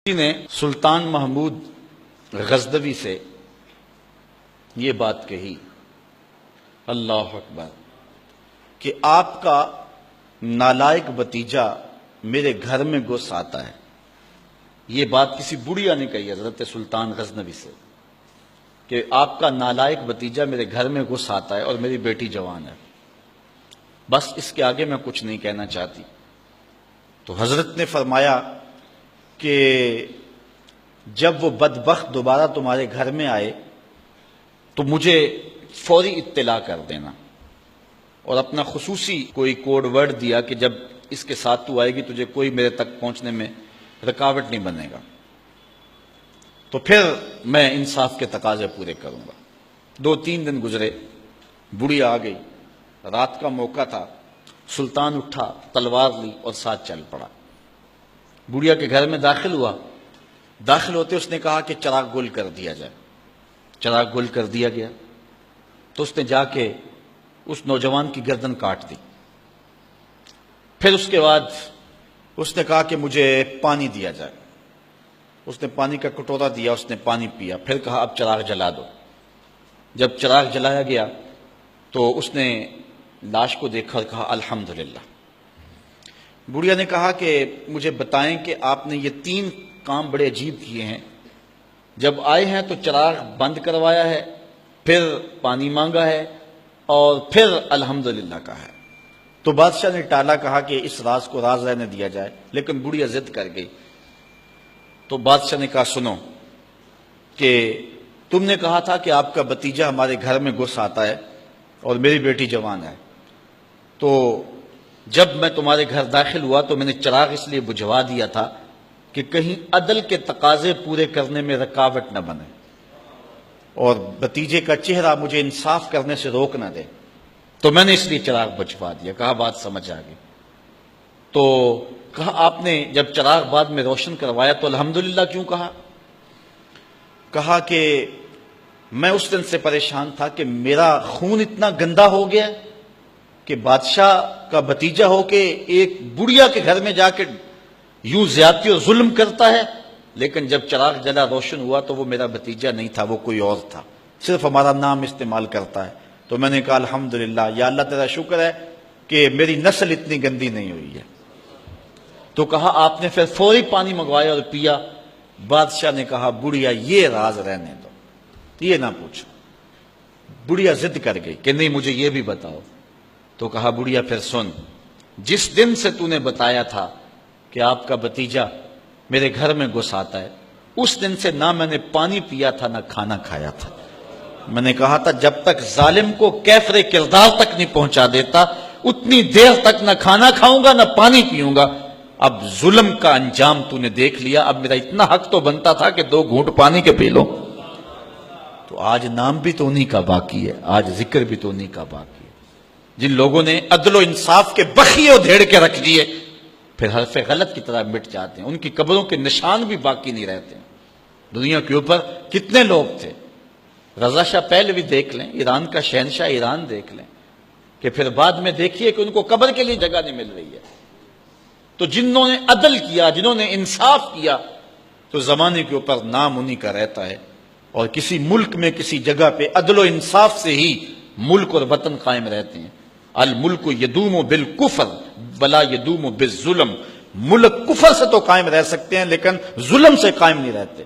نے سلطان محمود غزنوی سے یہ بات کہی، اللہ اکبر، کہ آپ کا نالائق بھتیجا میرے گھر میں گھس آتا ہے۔ یہ بات کسی بڑھیا نے کہی حضرت سلطان غزنوی سے کہ آپ کا نالائق بھتیجا میرے گھر میں گھس آتا ہے اور میری بیٹی جوان ہے، بس اس کے آگے میں کچھ نہیں کہنا چاہتی۔ تو حضرت نے فرمایا کہ جب وہ بدبخت دوبارہ تمہارے گھر میں آئے تو مجھے فوری اطلاع کر دینا، اور اپنا خصوصی کوئی کوڈ ورڈ دیا کہ جب اس کے ساتھ تو آئے گی تجھے کوئی میرے تک پہنچنے میں رکاوٹ نہیں بنے گا، تو پھر میں انصاف کے تقاضے پورے کروں گا۔ 2-3 دن گزرے، بڑھیا آ گئی، رات کا موقع تھا، سلطان اٹھا، تلوار لی اور ساتھ چل پڑا۔ بڑھیا کے گھر میں داخل ہوا، داخل ہوتے اس نے کہا کہ چراغ گل کر دیا جائے۔ چراغ گل کر دیا گیا تو اس نے جا کے اس نوجوان کی گردن کاٹ دی۔ پھر اس کے بعد اس نے کہا کہ مجھے پانی دیا جائے۔ اس نے پانی کا کٹورا دیا، اس نے پانی پیا، پھر کہا اب چراغ جلا دو۔ جب چراغ جلایا گیا تو اس نے لاش کو دیکھا اور کہا الحمدللہ۔ بڑھیا نے کہا کہ مجھے بتائیں کہ آپ نے یہ 3 کام بڑے عجیب کیے ہیں، جب آئے ہیں تو چراغ بند کروایا ہے، پھر پانی مانگا ہے، اور پھر الحمدللہ کہا ہے۔ تو بادشاہ نے ٹالا، کہا کہ اس راز کو راز رہنے دیا جائے، لیکن بڑھیا ضد کر گئی۔ تو بادشاہ نے کہا سنو کہ تم نے کہا تھا کہ آپ کا بھتیجا ہمارے گھر میں گھس آتا ہے اور میری بیٹی جوان ہے، تو جب میں تمہارے گھر داخل ہوا تو میں نے چراغ اس لیے بجھوا دیا تھا کہ کہیں عدل کے تقاضے پورے کرنے میں رکاوٹ نہ بنے اور بھتیجے کا چہرہ مجھے انصاف کرنے سے روک نہ دے، تو میں نے اس لیے چراغ بجھوا دیا۔ کہا بات سمجھ آ گئی۔ تو کہا آپ نے جب چراغ بعد میں روشن کروایا تو الحمدللہ کیوں کہا؟ کہا کہ میں اس دن سے پریشان تھا کہ میرا خون اتنا گندا ہو گیا کہ بادشاہ کا بھتیجا ہو کے ایک بڑھیا کے گھر میں جا کے یوں زیادتی اور ظلم کرتا ہے، لیکن جب چراغ جلا روشن ہوا تو وہ میرا بھتیجا نہیں تھا، وہ کوئی اور تھا، صرف ہمارا نام استعمال کرتا ہے۔ تو میں نے کہا الحمدللہ، یا اللہ تیرا شکر ہے کہ میری نسل اتنی گندی نہیں ہوئی ہے۔ تو کہا آپ نے پھر فوری پانی منگوایا اور پیا۔ بادشاہ نے کہا بڑھیا یہ راز رہنے دو، یہ نہ پوچھو۔ بڑھیا ضد کر گئی کہ نہیں مجھے یہ بھی بتاؤ۔ تو کہا بڑھیا پھر سن، جس دن سے تو نے بتایا تھا کہ آپ کا بھتیجا میرے گھر میں گھس آتا ہے، اس دن سے نہ میں نے پانی پیا تھا نہ کھانا کھایا تھا۔ میں نے کہا تھا جب تک ظالم کو کیفر کردار تک نہیں پہنچا دیتا اتنی دیر تک نہ کھانا کھاؤں گا نہ پانی پیوں گا۔ اب ظلم کا انجام تو نے دیکھ لیا، اب میرا اتنا حق تو بنتا تھا کہ 2 گھونٹ پانی کے پی لو۔ تو آج نام بھی تو انہی کا باقی ہے، آج ذکر بھی تو انہی کا باقی ہے، جن لوگوں نے عدل و انصاف کے بخیے ادھیڑ کے رکھ دیے، پھر حرف غلط کی طرح مٹ جاتے ہیں، ان کی قبروں کے نشان بھی باقی نہیں رہتے ہیں۔ دنیا کے اوپر کتنے لوگ تھے، رضا شاہ پہلوی دیکھ لیں، ایران کا شہنشاہ ایران دیکھ لیں، کہ پھر بعد میں دیکھیے کہ ان کو قبر کے لیے جگہ نہیں مل رہی ہے۔ تو جنہوں نے عدل کیا، جنہوں نے انصاف کیا، تو زمانے کے اوپر نام انہی کا رہتا ہے، اور کسی ملک میں کسی جگہ پہ عدل و انصاف سے ہی ملک اور وطن قائم رہتے ہیں۔ الملک یدوم بالکفر ولا یدوم بالظلم، ملک کفر سے تو قائم رہ سکتے ہیں لیکن ظلم سے قائم نہیں رہتے۔